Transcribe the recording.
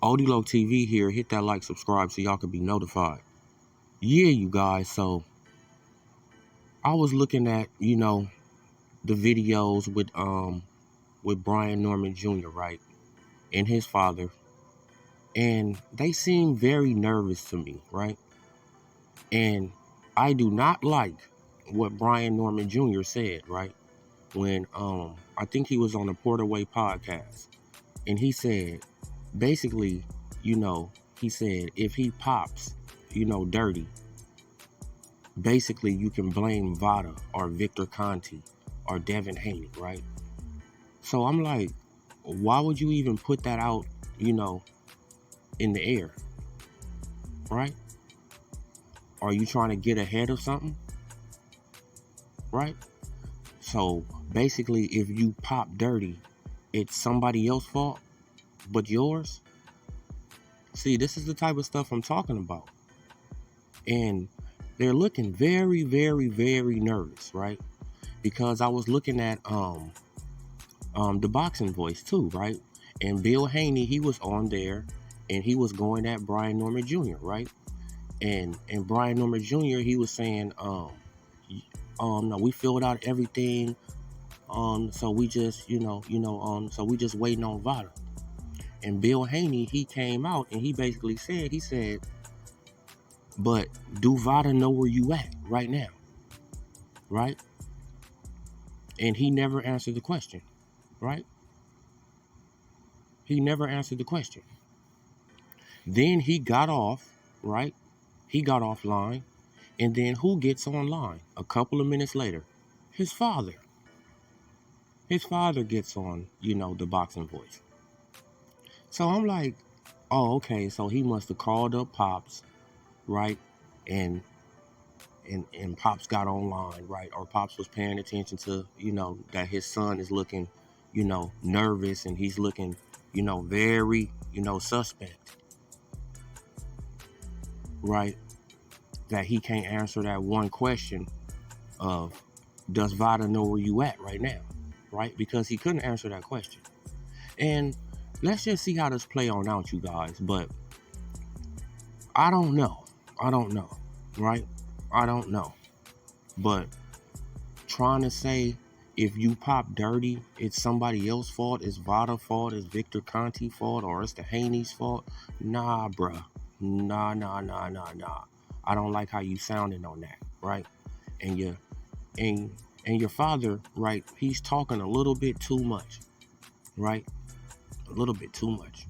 Odilo TV here. Hit that like, subscribe so y'all can be notified. Yeah, you guys. So I was looking at, the videos with Brian Norman Jr., right? And his father. And they seem very nervous to me, right? And I do not like what Brian Norman Jr. said, right? When I think he was on the Porterway podcast. And he said, basically, he said if he pops, dirty, basically you can blame Vada or Victor Conti or Devin Haney, right? So I'm like, why would you even put that out, in the air, right? Are you trying to get ahead of something, right? So basically, if you pop dirty, it's somebody else's fault but yours. See, this is the type of stuff I'm talking about. And they're looking very, very, very nervous, right? Because I was looking at the Boxing Voice too, right? And Bill Haney, he was on there and he was going at Brian Norman Jr., right? And Brian Norman Jr., he was saying, no, we filled out everything. So we just, so we just waiting on Vada. And Bill Haney, he came out and he basically said, but do Vada know where you at right now? Right? And he never answered the question, right? He never answered the question. Then he got off, right? He got offline. And then who gets online a couple of minutes later? His father. His father gets on, the Boxing Voice. So I'm like, oh, okay, so he must have called up Pops, right? And Pops got online, right? Or Pops was paying attention to, that his son is looking, nervous and he's looking, very, suspect, right? That he can't answer that one question of, does Vada know where you at right now, right? Because he couldn't answer that question. And let's just see how this play on out, you guys. But I don't know, right? I don't know. But trying to say if you pop dirty, it's somebody else's fault, it's Vada's fault, it's Victor Conti's fault, or it's the Haney's fault. Nah, bruh. Nah. I don't like how you sounding on that, right? And your father, right, he's talking a little bit too much, right? A little bit too much.